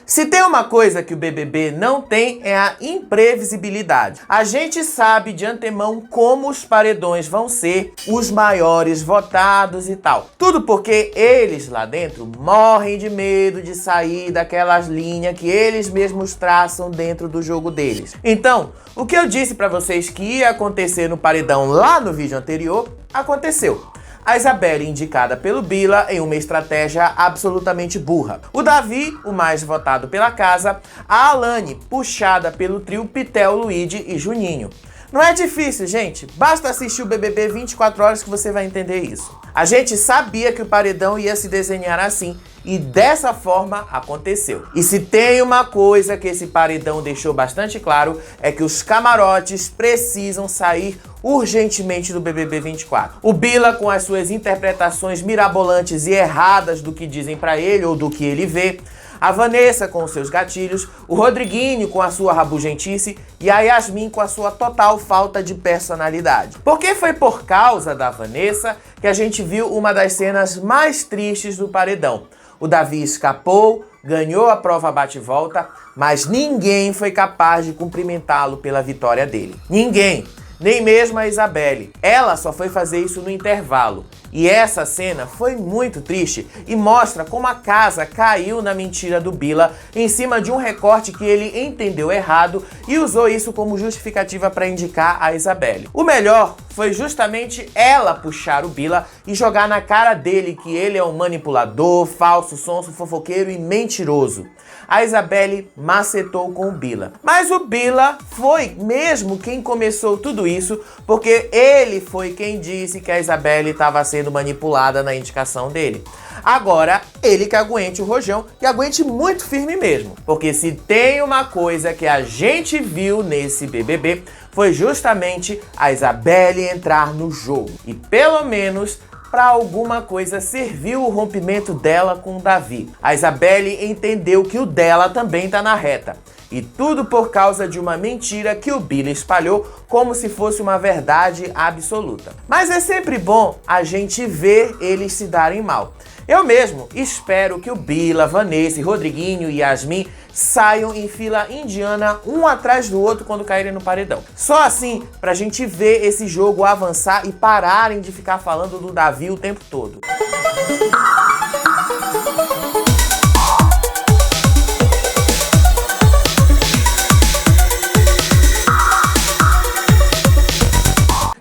Se tem uma coisa que o BBB não tem é a imprevisibilidade. A gente sabe de antemão como os paredões vão ser, os maiores votados e tal. Tudo porque eles lá dentro morrem de medo de sair daquelas linhas que eles mesmos traçam dentro do jogo deles. Então, o que eu disse pra vocês que ia acontecer no paredão lá no vídeo anterior, aconteceu. A Isabelle indicada pelo Bila em uma estratégia absolutamente burra. O Davi, o mais votado pela casa. A Alane, puxada pelo trio Pitel, Luigi e Juninho. Não é difícil, gente. Basta assistir o BBB 24 horas que você vai entender isso. A gente sabia que o paredão ia se desenhar assim. E dessa forma aconteceu. E se tem uma coisa que esse paredão deixou bastante claro, é que os camarotes precisam sair urgentemente do BBB 24. O Bila, com as suas interpretações mirabolantes e erradas do que dizem pra ele ou do que ele vê, a Vanessa com os seus gatilhos, o Rodriguinho com a sua rabugentice e a Yasmin com a sua total falta de personalidade. Porque foi por causa da Vanessa que a gente viu uma das cenas mais tristes do paredão. O Davi escapou, ganhou a prova bate-volta, mas ninguém foi capaz de cumprimentá-lo pela vitória dele. Ninguém, nem mesmo a Isabelle. Ela só foi fazer isso no intervalo. E essa cena foi muito triste e mostra como a casa caiu na mentira do Bila em cima de um recorte que ele entendeu errado e usou isso como justificativa para indicar a Isabelle. O melhor foi justamente ela puxar o Bila e jogar na cara dele que ele é um manipulador, falso, sonso, fofoqueiro e mentiroso. A Isabelle macetou com o Bila. Mas o Bila foi mesmo quem começou tudo isso, porque ele foi quem disse que a Isabelle estava sendo manipulada na indicação dele. Agora, ele que aguente o rojão e aguente muito firme mesmo. Porque se tem uma coisa que a gente viu nesse BBB, foi justamente a Isabelle entrar no jogo. E pelo menos para alguma coisa serviu o rompimento dela com o Davi. A Isabelle entendeu que o dela também tá na reta. E tudo por causa de uma mentira que o Bila espalhou como se fosse uma verdade absoluta. Mas é sempre bom a gente ver eles se darem mal. Eu mesmo espero que o Bila, Vanessa, Rodriguinho e Yasmin saiam em fila indiana um atrás do outro quando caírem no paredão. Só assim pra gente ver esse jogo avançar e pararem de ficar falando do Davi o tempo todo.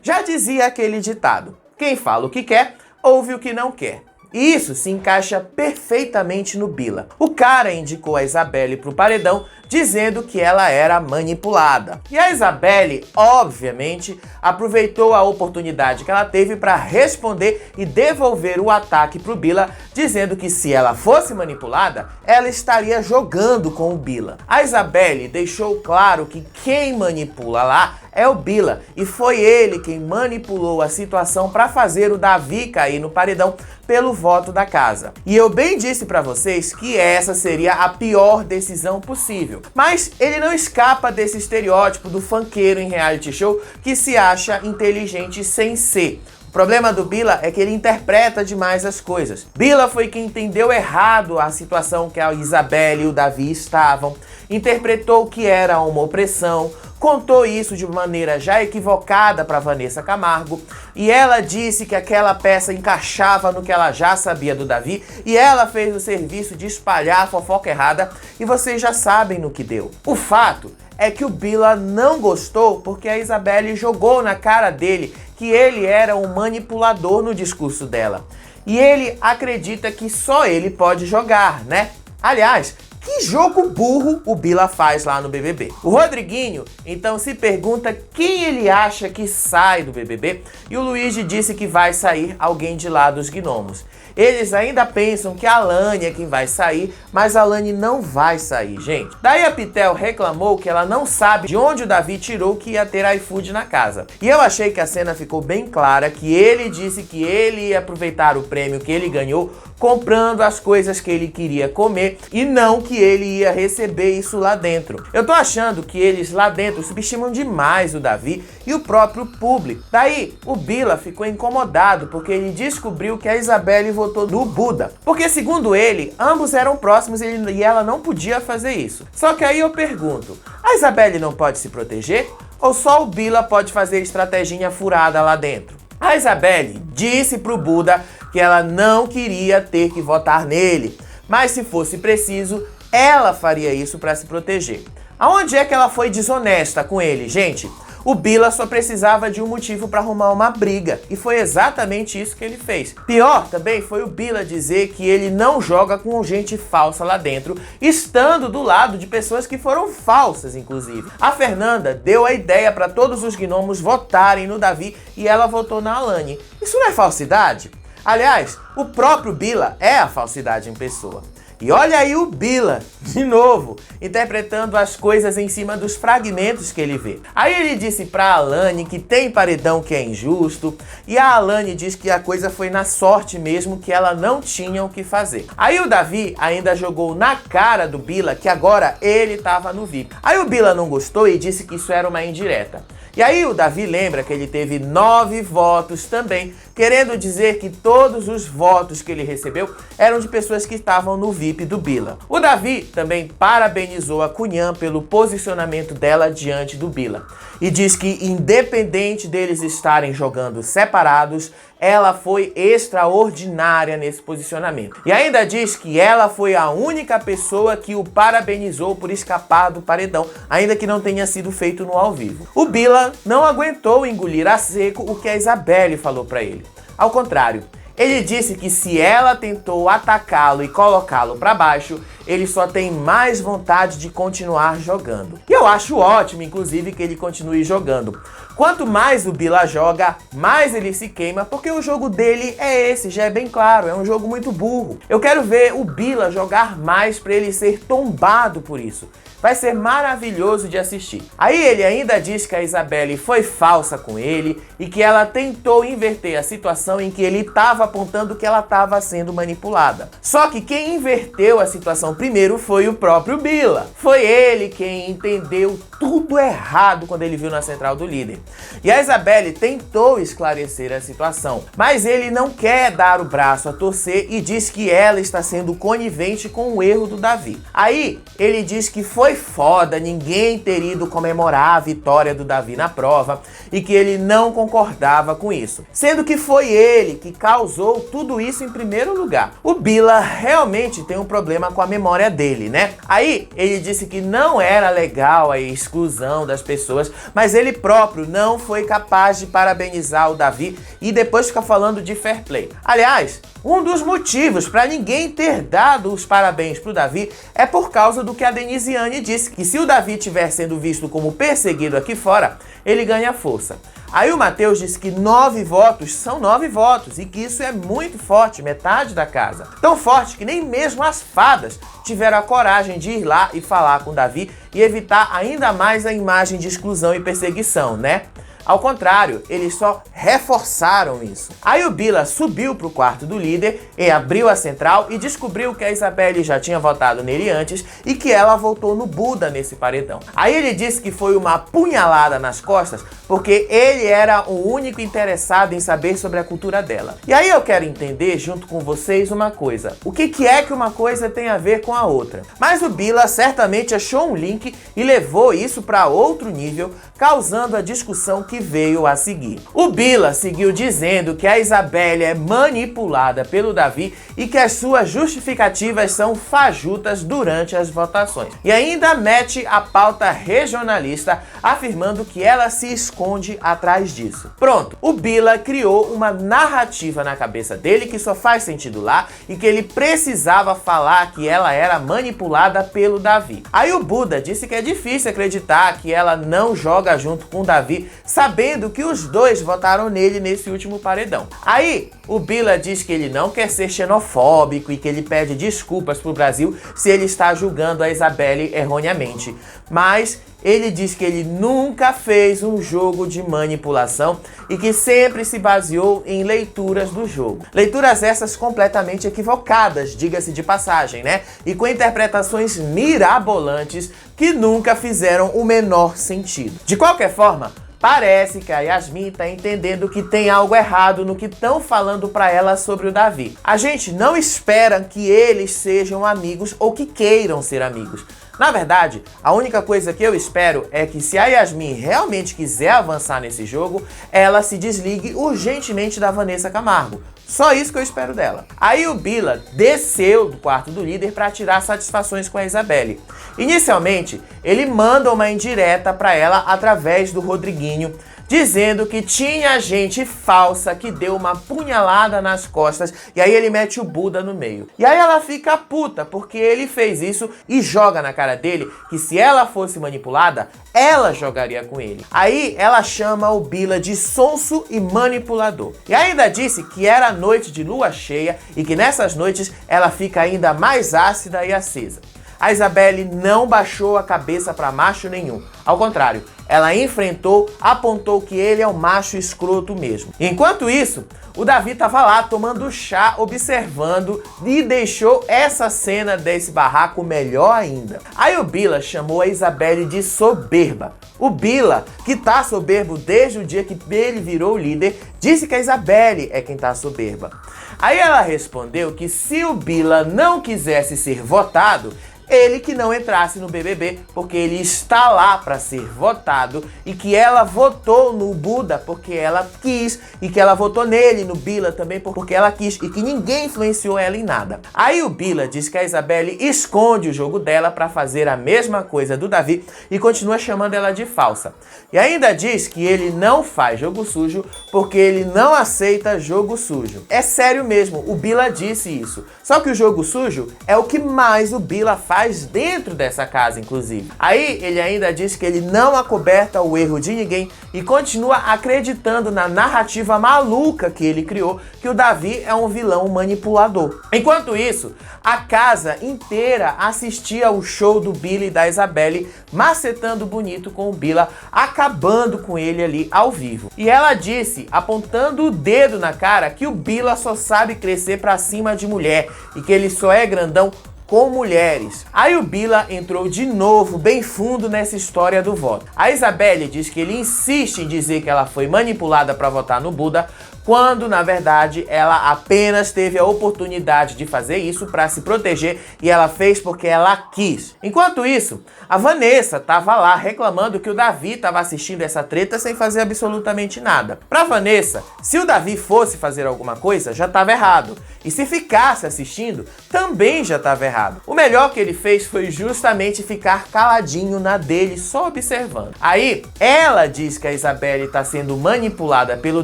Já dizia aquele ditado: quem fala o que quer, ouve o que não quer. E isso se encaixa perfeitamente no Bila. O cara indicou a Isabelle pro paredão dizendo que ela era manipulada. E a Isabelle, obviamente, aproveitou a oportunidade que ela teve para responder e devolver o ataque pro Bila, dizendo que se ela fosse manipulada, ela estaria jogando com o Bila. A Isabelle deixou claro que quem manipula lá é o Bila, e foi ele quem manipulou a situação para fazer o Davi cair no paredão pelo voto da casa. E eu bem disse para vocês que essa seria a pior decisão possível. Mas ele não escapa desse estereótipo do funkeiro em reality show que se acha inteligente sem ser. O problema do Bila é que ele interpreta demais as coisas. Bila foi quem entendeu errado a situação que a Isabelle e o Davi estavam, interpretou que era uma opressão, contou isso de maneira já equivocada para Vanessa Camargo, e ela disse que aquela peça encaixava no que ela já sabia do Davi, e ela fez o serviço de espalhar a fofoca errada, e vocês já sabem no que deu. O fato é que o Bila não gostou porque a Isabelle jogou na cara dele que ele era um manipulador no discurso dela. E ele acredita que só ele pode jogar, né? Aliás, que jogo burro o Bila faz lá no BBB. O Rodriguinho, então, se pergunta quem ele acha que sai do BBB, e o Luigi disse que vai sair alguém de lá dos gnomos. Eles ainda pensam que a Alane é quem vai sair, mas a Alane não vai sair, gente. Daí a Pitel reclamou que ela não sabe de onde o Davi tirou que ia ter iFood na casa. E eu achei que a cena ficou bem clara, que ele disse que ele ia aproveitar o prêmio que ele ganhou comprando as coisas que ele queria comer e não que ele ia receber isso lá dentro. Eu tô achando que eles lá dentro subestimam demais o Davi e o próprio público. Daí o Bila ficou incomodado porque ele descobriu que a Isabelle votou votou no Buda. Porque, segundo ele, ambos eram próximos e ela não podia fazer isso. Só que aí eu pergunto, a Isabelle não pode se proteger? Ou só o Bila pode fazer estratégia furada lá dentro? A Isabelle disse pro Buda que ela não queria ter que votar nele, mas se fosse preciso, ela faria isso para se proteger. Aonde é que ela foi desonesta com ele, gente? O Bila só precisava de um motivo para arrumar uma briga, e foi exatamente isso que ele fez. Pior também foi o Bila dizer que ele não joga com gente falsa lá dentro, estando do lado de pessoas que foram falsas, inclusive. A Fernanda deu a ideia para todos os gnomos votarem no Davi e ela votou na Alane. Isso não é falsidade? Aliás, o próprio Bila é a falsidade em pessoa. E olha aí o Bila, de novo, interpretando as coisas em cima dos fragmentos que ele vê. Aí ele disse pra Alane que tem paredão que é injusto, e a Alane diz que a coisa foi na sorte mesmo, que ela não tinha o que fazer. Aí o Davi ainda jogou na cara do Bila que agora ele estava no VIP. Aí o Bila não gostou e disse que isso era uma indireta. E aí o Davi lembra que ele teve 9 votos também, querendo dizer que todos os votos que ele recebeu eram de pessoas que estavam no VIP do Bila. O Davi também parabenizou a Cunhã pelo posicionamento dela diante do Bila. E diz que, independente deles estarem jogando separados, ela foi extraordinária nesse posicionamento. E ainda diz que ela foi a única pessoa que o parabenizou por escapar do paredão, ainda que não tenha sido feito no ao vivo. O Bila não aguentou engolir a seco o que a Isabelle falou pra ele. Ao contrário, ele disse que se ela tentou atacá-lo e colocá-lo para baixo, ele só tem mais vontade de continuar jogando. E eu acho ótimo, inclusive, que ele continue jogando. Quanto mais o Bila joga, mais ele se queima, porque o jogo dele é esse, já é bem claro, é um jogo muito burro. Eu quero ver o Bila jogar mais para ele ser tombado por isso. Vai ser maravilhoso de assistir. Aí ele ainda diz que a Isabelle foi falsa com ele e que ela tentou inverter a situação em que ele estava apontando que ela estava sendo manipulada. Só que quem inverteu a situação primeiro foi o próprio Bila. Foi ele quem entendeu tudo errado quando ele viu na central do líder. E a Isabelle tentou esclarecer a situação, mas ele não quer dar o braço a torcer e diz que ela está sendo conivente com o erro do Davi. Aí ele diz que foi foda ninguém ter ido comemorar a vitória do Davi na prova e que ele não concordava com isso, sendo que foi ele que causou tudo isso em primeiro lugar. O Bila realmente tem um problema com a memória dele, né? Aí ele disse que não era legal a exclusão das pessoas, mas ele próprio não foi capaz de parabenizar o Davi e depois fica falando de fair play. Aliás, um dos motivos para ninguém ter dado os parabéns pro Davi é por causa do que a Denisiane disse, que se o Davi estiver sendo visto como perseguido aqui fora, ele ganha força. Aí o Matheus disse que 9 votos são 9 votos e que isso é muito forte, metade da casa. Tão forte que nem mesmo as fadas tiveram a coragem de ir lá e falar com o Davi e evitar ainda mais a imagem de exclusão e perseguição, né? Ao contrário, eles só reforçaram isso. Aí o Bila subiu pro quarto do líder e abriu a central e descobriu que a Isabelle já tinha votado nele antes e que ela votou no Buda nesse paredão. Aí ele disse que foi uma punhalada nas costas porque ele era o único interessado em saber sobre a cultura dela. E aí eu quero entender junto com vocês uma coisa. O que é que uma coisa tem a ver com a outra? Mas o Bila certamente achou um link e levou isso para outro nível, causando a discussão que veio a seguir. O Bila seguiu dizendo que a Isabelle é manipulada pelo Davi e que as suas justificativas são fajutas durante as votações. E ainda mete a pauta regionalista, afirmando que ela se esconde atrás disso. Pronto, o Bila criou uma narrativa na cabeça dele que só faz sentido lá e que ele precisava falar que ela era manipulada pelo Davi. Aí o Buda disse que é difícil acreditar que ela não joga junto com o Davi, sabendo que os dois votaram nele nesse último paredão. Aí o Bila diz que ele não quer ser xenofóbico e que ele pede desculpas pro Brasil se ele está julgando a Isabelle erroneamente. Mas ele diz que ele nunca fez um jogo de manipulação e que sempre se baseou em leituras do jogo. Leituras essas completamente equivocadas, diga-se de passagem, né? E com interpretações mirabolantes que nunca fizeram o menor sentido. De qualquer forma, Parece que a Yasmin tá entendendo que tem algo errado no que estão falando pra ela sobre o Davi. A gente não espera que eles sejam amigos ou que queiram ser amigos. Na verdade, a única coisa que eu espero é que se a Yasmin realmente quiser avançar nesse jogo, ela se desligue urgentemente da Vanessa Camargo. Só isso que eu espero dela. Aí o Bila desceu do quarto do líder para tirar satisfações com a Isabelle. Inicialmente, ele manda uma indireta para ela através do Rodriguinho, dizendo que tinha gente falsa que deu uma punhalada nas costas e aí ele mete o Buda no meio. E aí ela fica puta porque ele fez isso e joga na cara dele que se ela fosse manipulada, ela jogaria com ele. Aí ela chama o Bila de sonso e manipulador. E ainda disse que era noite de lua cheia e que nessas noites ela fica ainda mais ácida e acesa. A Isabelle não baixou a cabeça para macho nenhum. Ao contrário, ela enfrentou, apontou que ele é um macho escroto mesmo. Enquanto isso, o Davi tava lá tomando chá, observando e deixou essa cena desse barraco melhor ainda. Aí o Bila chamou a Isabelle de soberba. O Bila, que tá soberbo desde o dia que ele virou o líder, disse que a Isabelle é quem tá soberba. Aí ela respondeu que se o Bila não quisesse ser votado, ele que não entrasse no BBB, porque ele está lá para ser votado e que ela votou no Buda porque ela quis e que ela votou nele, no Bila também porque ela quis e que ninguém influenciou ela em nada. Aí o Bila diz que a Isabelle esconde o jogo dela para fazer a mesma coisa do Davi e continua chamando ela de falsa. E ainda diz que ele não faz jogo sujo porque ele não aceita jogo sujo. É sério mesmo, o Bila disse isso. Só que o jogo sujo é o que mais o Bila faz dentro dessa casa, inclusive. Aí ele ainda diz que ele não acoberta o erro de ninguém e continua acreditando na narrativa maluca que ele criou, que o Davi é um vilão manipulador. Enquanto isso, a casa inteira assistia ao show do Bila e da Isabelle, macetando bonito com o Bila, acabando com ele ali ao vivo. E ela disse, apontando o dedo na cara, que o Bila só sabe crescer pra cima de mulher e que ele só é grandão com mulheres. Aí o Bila entrou de novo bem fundo nessa história do voto. A Isabelle diz que ele insiste em dizer que ela foi manipulada para votar no Buda, quando na verdade ela apenas teve a oportunidade de fazer isso para se proteger e ela fez porque ela quis. Enquanto isso, a Vanessa estava lá reclamando que o Davi estava assistindo essa treta sem fazer absolutamente nada. Para Vanessa, se o Davi fosse fazer alguma coisa, já estava errado. E se ficasse assistindo, também já estava errado. O melhor que ele fez foi justamente ficar caladinho na dele, só observando. Aí, ela diz que a Isabelle está sendo manipulada pelo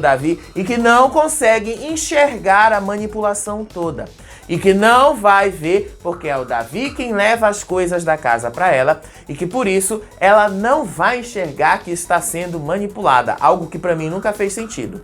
Davi e que não consegue enxergar a manipulação toda. E que não vai ver porque é o Davi quem leva as coisas da casa para ela e que por isso ela não vai enxergar que está sendo manipulada, algo que para mim nunca fez sentido.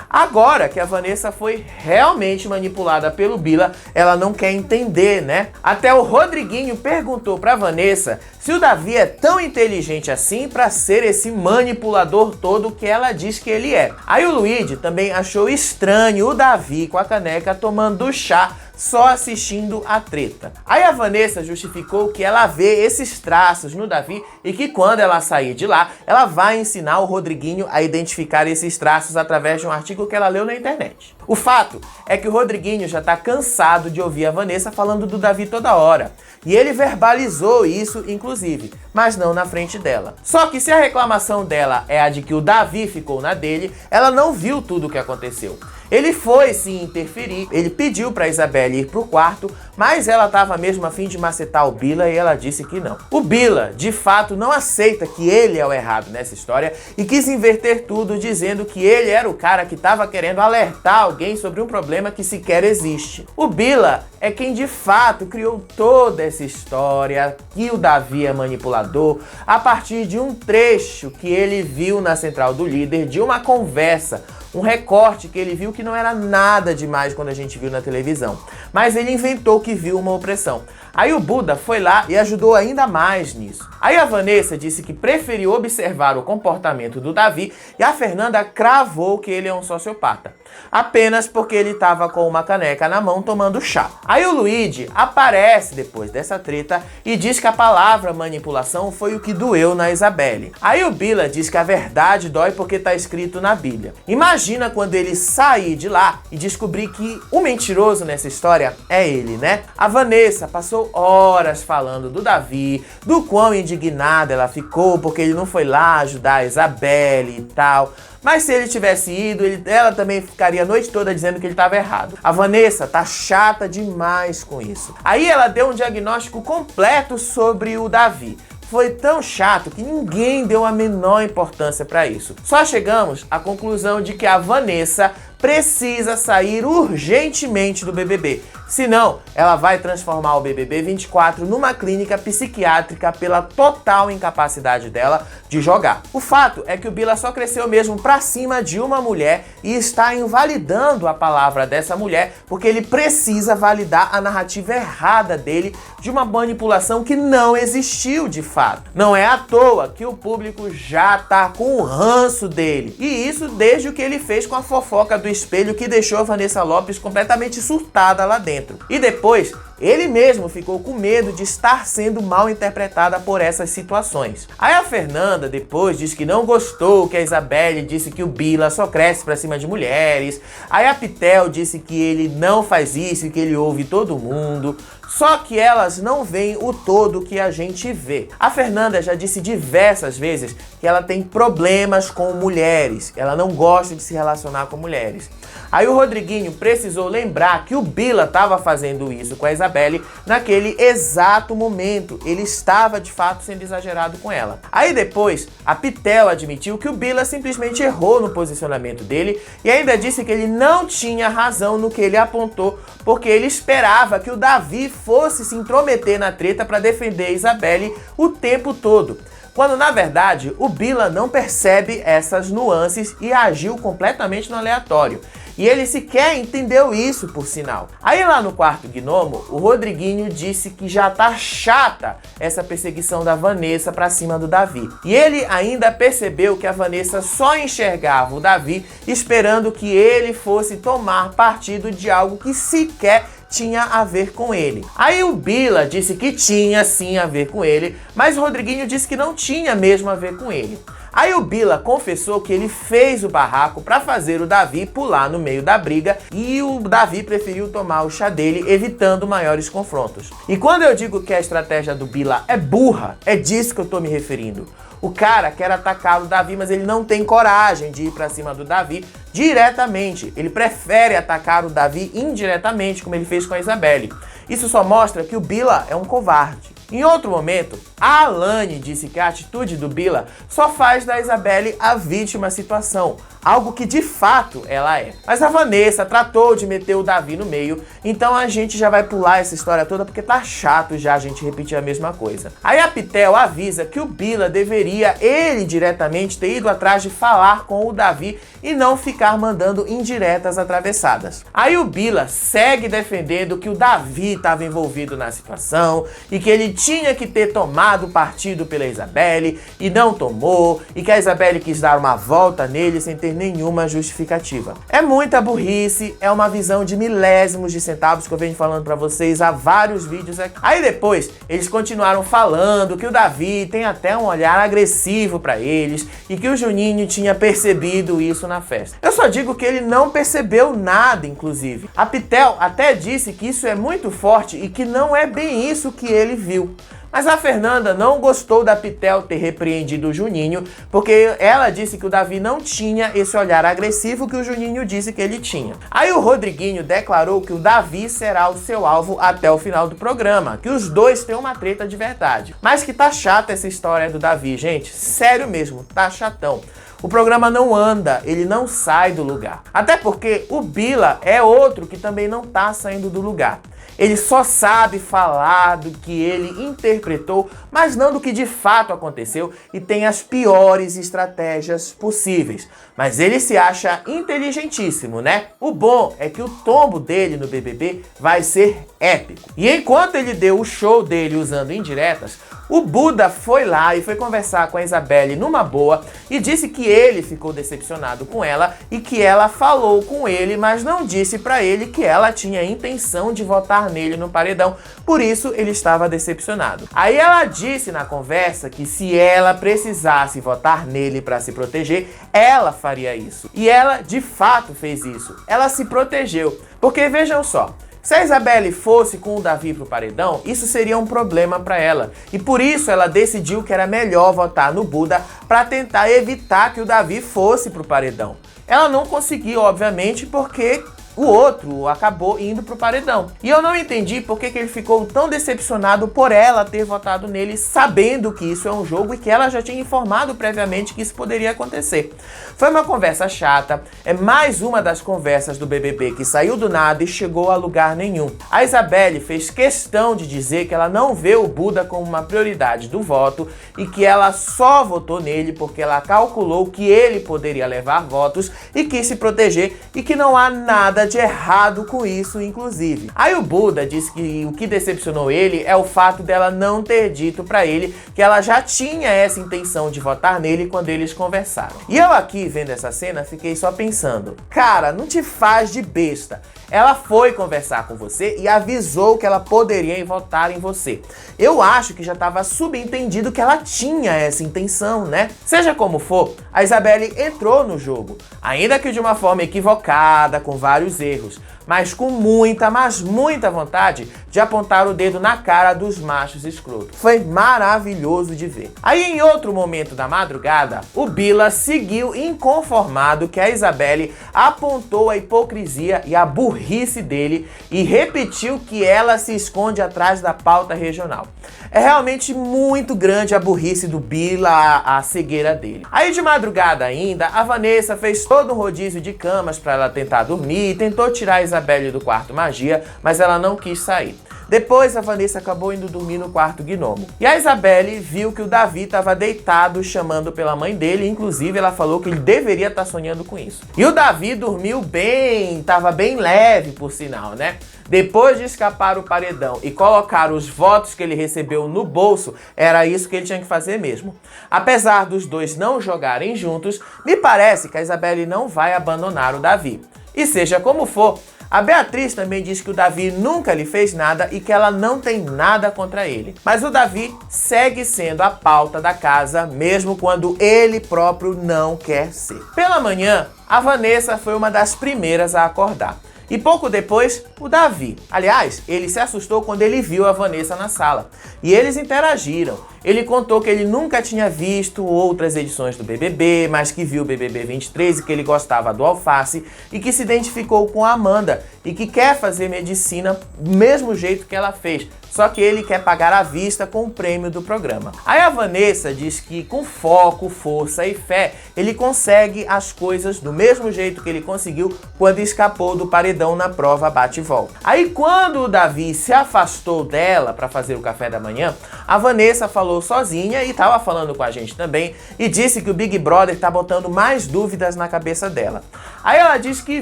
Agora que a Vanessa foi realmente manipulada pelo Bila, ela não quer entender, né? Até o Rodriguinho perguntou pra Vanessa se o Davi é tão inteligente assim pra ser esse manipulador todo que ela diz que ele é. Aí o Luigi também achou estranho o Davi com a caneca tomando chá só assistindo a treta. Aí a Vanessa justificou que ela vê esses traços no Davi e que quando ela sair de lá, ela vai ensinar o Rodriguinho a identificar esses traços através de um artigo que ela leu na internet. O fato é que o Rodriguinho já tá cansado de ouvir a Vanessa falando do Davi toda hora. E ele verbalizou isso, inclusive, mas não na frente dela. Só que se a reclamação dela é a de que o Davi ficou na dele, ela não viu tudo o que aconteceu. Ele foi sim interferir, ele pediu pra Isabelle ir pro quarto, mas ela tava mesmo a fim de macetar o Bila e ela disse que não. O Bila, de fato, não aceita que ele é o errado nessa história e quis inverter tudo dizendo que ele era o cara que tava querendo alertar alguém sobre um problema que sequer existe. O Bila é quem de fato criou toda essa história, que o Davi é manipulador, a partir de um trecho que ele viu na central do líder de uma conversa, um recorte que ele viu que não era nada demais quando a gente viu na televisão. Mas ele inventou que viu uma opressão. Aí o Buda foi lá e ajudou ainda mais nisso. Aí a Vanessa disse que preferiu observar o comportamento do Davi e a Fernanda cravou que ele é um sociopata, apenas porque ele estava com uma caneca na mão tomando chá. Aí o Luigi aparece depois dessa treta e diz que a palavra manipulação foi o que doeu na Isabelle. Aí o Bila diz que a verdade dói porque está escrito na Bíblia. Imagina quando ele sair de lá e descobrir que o mentiroso nessa história é ele, né? A Vanessa passou horas falando do Davi, do quão indignada ela ficou porque ele não foi lá ajudar a Isabelle e tal. Mas se ele tivesse ido, ela também ficaria a noite toda dizendo que ele estava errado. A Vanessa tá chata demais com isso. Aí ela deu um diagnóstico completo sobre o Davi. Foi tão chato que ninguém deu a menor importância para isso. Só chegamos à conclusão de que a Vanessa precisa sair urgentemente do BBB. Senão, ela vai transformar o BBB 24 numa clínica psiquiátrica pela total incapacidade dela de jogar. O fato é que o Bila só cresceu mesmo pra cima de uma mulher e está invalidando a palavra dessa mulher porque ele precisa validar a narrativa errada dele de uma manipulação que não existiu de fato. Não é à toa que o público já tá com o ranço dele. E isso desde o que ele fez com a fofoca do espelho que deixou a Vanessa Lopes completamente surtada lá dentro. E depois, ele mesmo ficou com medo de estar sendo mal interpretada por essas situações. Aí a Fernanda depois diz que não gostou que a Isabelle disse que o Bila só cresce pra cima de mulheres. Aí a Pitel disse que ele não faz isso e que ele ouve todo mundo. Só que elas não veem o todo que a gente vê. A Fernanda já disse diversas vezes que ela tem problemas com mulheres. Ela não gosta de se relacionar com mulheres. Aí o Rodriguinho precisou lembrar que o Bila estava fazendo isso com a Isabelle naquele exato momento. Ele estava de fato sendo exagerado com ela. Aí depois, a Pitel admitiu que o Bila simplesmente errou no posicionamento dele e ainda disse que ele não tinha razão no que ele apontou, porque ele esperava que o Davi fosse se intrometer na treta para defender a Isabelle o tempo todo. Quando na verdade o Bila não percebe essas nuances e agiu completamente no aleatório. E ele sequer entendeu isso, por sinal. Aí lá no quarto gnomo, o Rodriguinho disse que já tá chata essa perseguição da Vanessa pra cima do Davi. E ele ainda percebeu que a Vanessa só enxergava o Davi esperando que ele fosse tomar partido de algo que sequer tinha a ver com ele. Aí o Bila disse que tinha sim a ver com ele, mas o Rodriguinho disse que não tinha mesmo a ver com ele. Aí o Bila confessou que ele fez o barraco para fazer o Davi pular no meio da briga e o Davi preferiu tomar o chá dele, evitando maiores confrontos. E quando eu digo que a estratégia do Bila é burra, é disso que eu tô me referindo. O cara quer atacar o Davi, mas ele não tem coragem de ir pra cima do Davi diretamente. Ele prefere atacar o Davi indiretamente, como ele fez com a Isabelle. Isso só mostra que o Bila é um covarde. Em outro momento, a Alane disse que a atitude do Bila só faz da Isabelle a vítima da situação, algo que de fato ela é. Mas a Vanessa tratou de meter o Davi no meio, então a gente já vai pular essa história toda porque tá chato já a gente repetir a mesma coisa. Aí a Pitel avisa que o Bila deveria, ele diretamente, ter ido atrás de falar com o Davi e não ficar mandando indiretas atravessadas. Aí o Bila segue defendendo que o Davi estava envolvido na situação e que ele tinha que ter tomado partido pela Isabelle e não tomou, e que a Isabelle quis dar uma volta nele sem ter nenhuma justificativa. É muita burrice, é uma visão de milésimos de centavos que eu venho falando pra vocês há vários vídeos aqui. Aí depois, eles continuaram falando que o Davi tem até um olhar agressivo pra eles e que o Juninho tinha percebido isso na festa. Eu só digo que ele não percebeu nada, inclusive. A Pitel até disse que isso é muito forte e que não é bem isso que ele viu. Mas a Fernanda não gostou da Pitel ter repreendido o Juninho, porque ela disse que o Davi não tinha esse olhar agressivo que o Juninho disse que ele tinha. Aí o Rodriguinho declarou que o Davi será o seu alvo até o final do programa, que os dois têm uma treta de verdade. Mas que tá chata essa história do Davi, gente, sério mesmo, tá chatão. O programa não anda, ele não sai do lugar. Até porque o Bila é outro que também não tá saindo do lugar. Ele só sabe falar do que ele interpretou, mas não do que de fato aconteceu, e tem as piores estratégias possíveis. Mas ele se acha inteligentíssimo, né? O bom é que o tombo dele no BBB vai ser épico. E enquanto ele deu o show dele usando indiretas, o Buda foi lá e foi conversar com a Isabelle numa boa e disse que ele ficou decepcionado com ela e que ela falou com ele, mas não disse pra ele que ela tinha intenção de votar nele no paredão, por isso ele estava decepcionado. Aí ela disse na conversa que se ela precisasse votar nele pra se proteger, ela faria isso. E ela de fato fez isso. Ela se protegeu, porque vejam só, se a Isabelle fosse com o Davi pro paredão, isso seria um problema para ela. E por isso ela decidiu que era melhor votar no Buda para tentar evitar que o Davi fosse pro paredão. Ela não conseguiu, obviamente, porque o outro acabou indo pro paredão. E eu não entendi por que ele ficou tão decepcionado por ela ter votado nele, sabendo que isso é um jogo e que ela já tinha informado previamente que isso poderia acontecer. Foi uma conversa chata, é mais uma das conversas do BBB que saiu do nada e chegou a lugar nenhum. A Isabelle fez questão de dizer que ela não vê o Buda como uma prioridade do voto e que ela só votou nele porque ela calculou que ele poderia levar votos e quis se proteger e que não há nada de errado com isso, inclusive. Aí o Buda disse que o que decepcionou ele é o fato dela não ter dito pra ele que ela já tinha essa intenção de votar nele quando eles conversaram. E eu aqui, vendo essa cena, fiquei só pensando, cara, não te faz de besta. Ela foi conversar com você e avisou que ela poderia votar em você. Eu acho que já estava subentendido que ela tinha essa intenção, né? Seja como for, a Isabelle entrou no jogo, ainda que de uma forma equivocada, com vários erros, mas com muita, mas muita vontade de apontar o dedo na cara dos machos escrotos. Foi maravilhoso de ver. Aí em outro momento da madrugada, o Bila seguiu inconformado que a Isabelle apontou a hipocrisia e a burrice dele e repetiu que ela se esconde atrás da pauta regional. É realmente muito grande a burrice do Bila, a cegueira dele. Aí de madrugada ainda, a Vanessa fez todo um rodízio de camas para ela tentar dormir e tentou tirar a Isabelle do quarto magia, mas ela não quis sair. Depois a Vanessa acabou indo dormir no quarto gnomo. E a Isabelle viu que o Davi estava deitado chamando pela mãe dele, inclusive ela falou que ele deveria estar sonhando com isso. E o Davi dormiu bem, estava bem leve por sinal, né? Depois de escapar o paredão e colocar os votos que ele recebeu no bolso, era isso que ele tinha que fazer mesmo. Apesar dos dois não jogarem juntos, me parece que a Isabelle não vai abandonar o Davi. E seja como for, a Beatriz também diz que o Davi nunca lhe fez nada e que ela não tem nada contra ele. Mas o Davi segue sendo a pauta da casa, mesmo quando ele próprio não quer ser. Pela manhã, a Vanessa foi uma das primeiras a acordar. E pouco depois, o Davi. Aliás, ele se assustou quando ele viu a Vanessa na sala. E eles interagiram. Ele contou que ele nunca tinha visto outras edições do BBB, mas que viu o BBB 23 e que ele gostava do Alface e que se identificou com a Amanda e que quer fazer medicina do mesmo jeito que ela fez. Só que ele quer pagar à vista com o prêmio do programa. Aí a Vanessa diz que com foco, força e fé, ele consegue as coisas do mesmo jeito que ele conseguiu quando escapou do paredão na prova bate e volta. Aí quando o Davi se afastou dela para fazer o café da manhã, a Vanessa falou sozinha e estava falando com a gente também e disse que o Big Brother tá botando mais dúvidas na cabeça dela. Aí ela diz que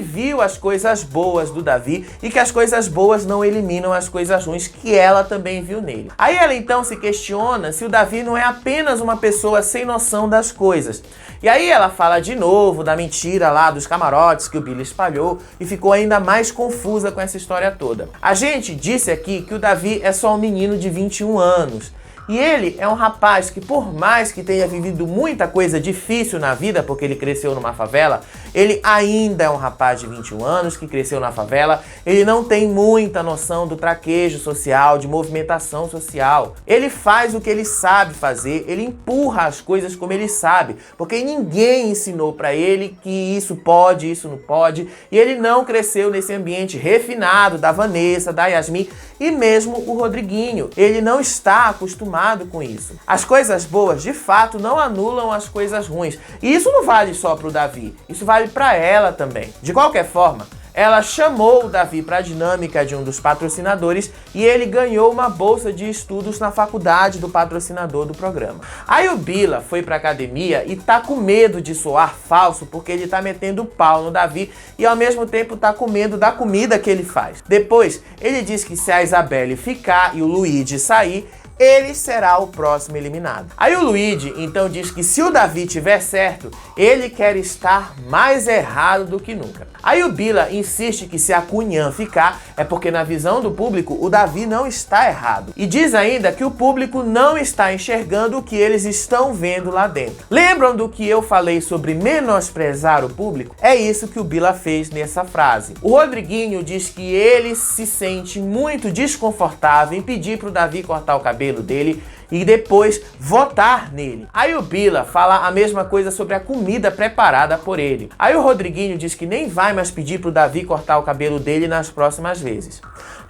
viu as coisas boas do Davi e que as coisas boas não eliminam as coisas ruins que ela também viu nele. Aí ela então se questiona se o Davi não é apenas uma pessoa sem noção das coisas. E aí ela fala de novo da mentira lá dos camarotes que o Billy espalhou e ficou ainda mais confusa com essa história toda. A gente disse aqui que o Davi é só um menino de 21 anos. E ele é um rapaz que, por mais que tenha vivido muita coisa difícil na vida, porque ele cresceu numa favela, ele ainda é um rapaz de 21 anos que cresceu na favela, ele não tem muita noção do traquejo social, de movimentação social. Ele faz o que ele sabe fazer, ele empurra as coisas como ele sabe, porque ninguém ensinou pra ele que isso pode, isso não pode, e ele não cresceu nesse ambiente refinado da Vanessa, da Yasmin e mesmo o Rodriguinho. Ele não está acostumado com isso. As coisas boas, de fato, não anulam as coisas ruins. E isso não vale só pro Davi, isso vale pra ela também. De qualquer forma, ela chamou o Davi para a dinâmica de um dos patrocinadores e ele ganhou uma bolsa de estudos na faculdade do patrocinador do programa. Aí o Bila foi para academia e tá com medo de soar falso porque ele tá metendo pau no Davi e ao mesmo tempo tá com medo da comida que ele faz. Depois, ele diz que se a Isabelle ficar e o Luigi sair, ele será o próximo eliminado. Aí o Luigi então diz que se o Davi tiver certo, ele quer estar mais errado do que nunca. Aí o Bila insiste que se a Cunhã ficar, é porque na visão do público o Davi não está errado. E diz ainda que o público não está enxergando o que eles estão vendo lá dentro. Lembram do que eu falei sobre menosprezar o público? É isso que o Bila fez nessa frase. O Rodriguinho diz que ele se sente muito desconfortável em pedir para o Davi cortar o cabelo dele e depois votar nele. Aí o Bila fala a mesma coisa sobre a comida preparada por ele. Aí o Rodriguinho diz que nem vai mais pedir pro Davi cortar o cabelo dele nas próximas vezes.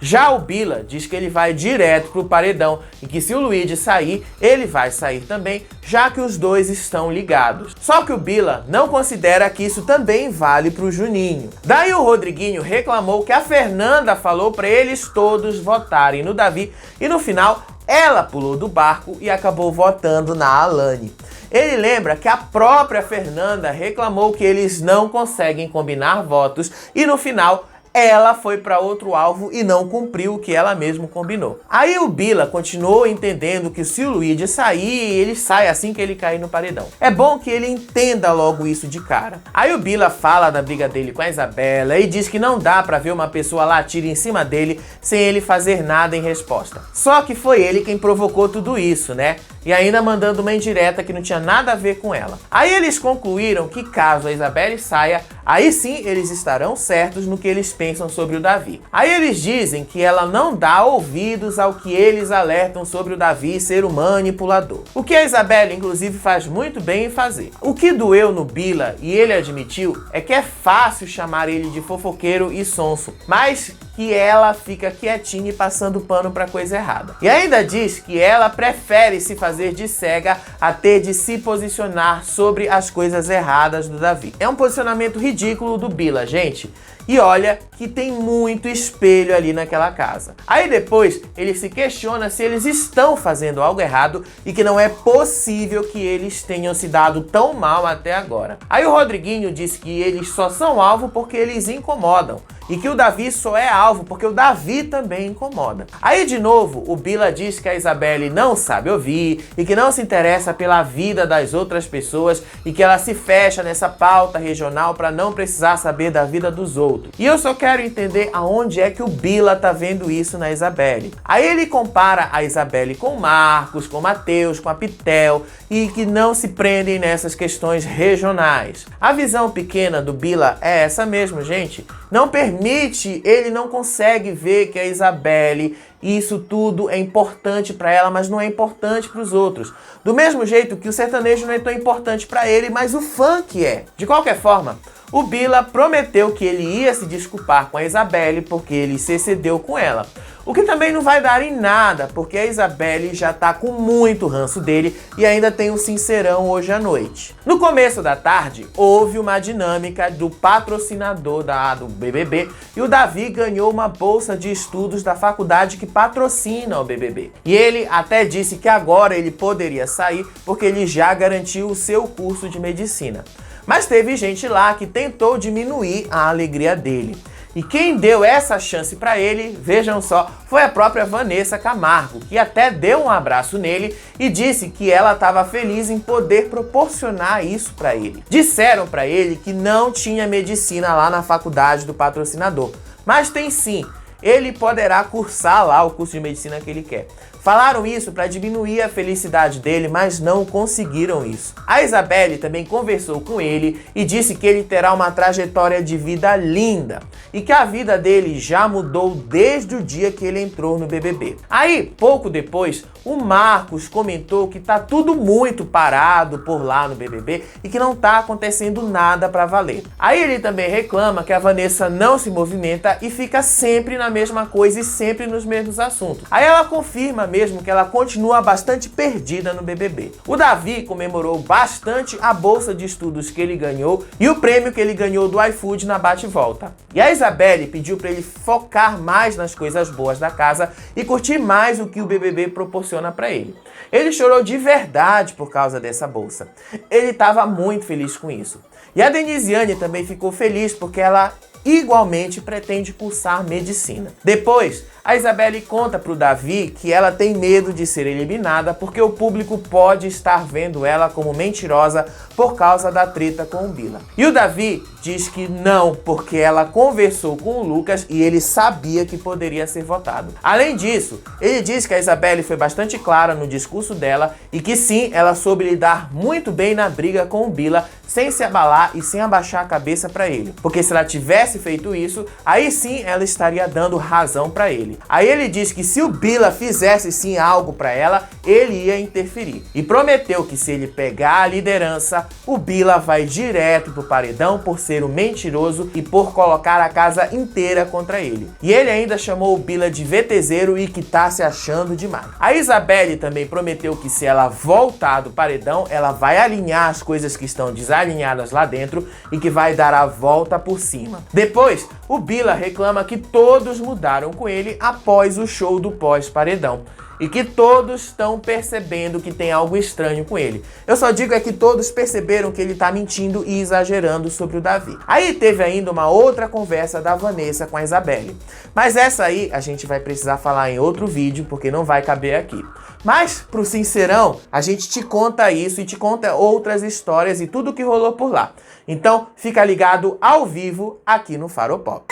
Já o Bila diz que ele vai direto pro paredão e que se o Luigi sair, ele vai sair também, já que os dois estão ligados. Só que o Bila não considera que isso também vale pro Juninho. Daí o Rodriguinho reclamou que a Fernanda falou para eles todos votarem no Davi e no final ela pulou do barco e acabou votando na Alane. Ele lembra que a própria Fernanda reclamou que eles não conseguem combinar votos e no final ela foi para outro alvo e não cumpriu o que ela mesma combinou. Aí o Bila continuou entendendo que se o Luigi sair, ele sai assim que ele cair no paredão. É bom que ele entenda logo isso de cara. Aí o Bila fala da briga dele com a Isabela e diz que não dá para ver uma pessoa latir em cima dele sem ele fazer nada em resposta. Só que foi ele quem provocou tudo isso, né? E ainda mandando uma indireta que não tinha nada a ver com ela. Aí eles concluíram que caso a Isabelle saia, aí sim eles estarão certos no que eles pensam sobre o Davi. Aí eles dizem que ela não dá ouvidos ao que eles alertam sobre o Davi ser um manipulador. O que a Isabelle, inclusive, faz muito bem em fazer. O que doeu no Bila, e ele admitiu, é que é fácil chamar ele de fofoqueiro e sonso, mas que ela fica quietinha e passando pano pra coisa errada. E ainda diz que ela prefere se fazer de cega a ter de se posicionar sobre as coisas erradas do Davi. É um posicionamento ridículo do Bila, gente. E olha que tem muito espelho ali naquela casa. Aí depois ele se questiona se eles estão fazendo algo errado e que não é possível que eles tenham se dado tão mal até agora. Aí o Rodriguinho diz que eles só são alvo porque eles incomodam. E que o Davi só é alvo porque o Davi também incomoda. Aí de novo o Bila diz que a Isabelle não sabe ouvir e que não se interessa pela vida das outras pessoas e que ela se fecha nessa pauta regional para não precisar saber da vida dos outros. E eu só quero entender aonde é que o Bila tá vendo isso na Isabelle. Aí ele compara a Isabelle com o Marcos, com o Matheus, com a Pitel e que não se prendem nessas questões regionais. A visão pequena do Bila é essa mesmo, gente. Não permite, ele não consegue ver que a Isabelle, isso tudo é importante para ela, mas não é importante para os outros. Do mesmo jeito que o sertanejo não é tão importante para ele, mas o funk é. De qualquer forma, o Bila prometeu que ele ia se desculpar com a Isabelle porque ele se excedeu com ela. O que também não vai dar em nada, porque a Isabelle já tá com muito ranço dele e ainda tem um sincerão hoje à noite. No começo da tarde, houve uma dinâmica do patrocinador do BBB e o Davi ganhou uma bolsa de estudos da faculdade que patrocina o BBB. E ele até disse que agora ele poderia sair porque ele já garantiu o seu curso de medicina. Mas teve gente lá que tentou diminuir a alegria dele. E quem deu essa chance para ele, vejam só, foi a própria Vanessa Camargo, que até deu um abraço nele e disse que ela estava feliz em poder proporcionar isso para ele. Disseram para ele que não tinha medicina lá na faculdade do patrocinador, mas tem sim. Ele poderá cursar lá o curso de medicina que ele quer. Falaram isso para diminuir a felicidade dele, mas não conseguiram isso. A Isabelle também conversou com ele e disse que ele terá uma trajetória de vida linda e que a vida dele já mudou desde o dia que ele entrou no BBB. Aí, pouco depois, o Marcos comentou que tá tudo muito parado por lá no BBB e que não tá acontecendo nada para valer. Aí ele também reclama que a Vanessa não se movimenta e fica sempre na na mesma coisa e sempre nos mesmos assuntos. Aí ela confirma mesmo que ela continua bastante perdida no BBB. O Davi comemorou bastante a bolsa de estudos que ele ganhou e o prêmio que ele ganhou do iFood na bate-volta. E a Isabelle pediu para ele focar mais nas coisas boas da casa e curtir mais o que o BBB proporciona para ele. Ele chorou de verdade por causa dessa bolsa. Ele estava muito feliz com isso. E a Denisiane também ficou feliz porque ela igualmente pretende cursar medicina. Depois, a Isabelle conta pro Davi que ela tem medo de ser eliminada porque o público pode estar vendo ela como mentirosa por causa da treta com o Bila. E o Davi diz que não, porque ela conversou com o Lucas e ele sabia que poderia ser votado. Além disso, ele diz que a Isabelle foi bastante clara no discurso dela e que sim, ela soube lidar muito bem na briga com o Bila, sem se abalar e sem abaixar a cabeça para ele. Porque se ela tivesse feito isso, aí sim ela estaria dando razão para ele. Aí ele diz que se o Bila fizesse sim algo para ela, ele ia interferir. E prometeu que se ele pegar a liderança, o Bila vai direto pro paredão por ser um mentiroso e por colocar a casa inteira contra ele. E ele ainda chamou o Bila de VTZero e que tá se achando demais. A Isabelle também prometeu que se ela voltar do paredão, ela vai alinhar as coisas que estão desalinhadas lá dentro e que vai dar a volta por cima. Depois, o Bila reclama que todos mudaram com ele após o show do pós-paredão. E que todos estão percebendo que tem algo estranho com ele. Eu só digo é que todos perceberam que ele tá mentindo e exagerando sobre o Davi. Aí teve ainda uma outra conversa da Vanessa com a Isabelle. Mas essa aí a gente vai precisar falar em outro vídeo, porque não vai caber aqui. Mas, pro Sincerão, a gente te conta isso e te conta outras histórias e tudo que rolou por lá. Então, fica ligado ao vivo aqui no Faropop.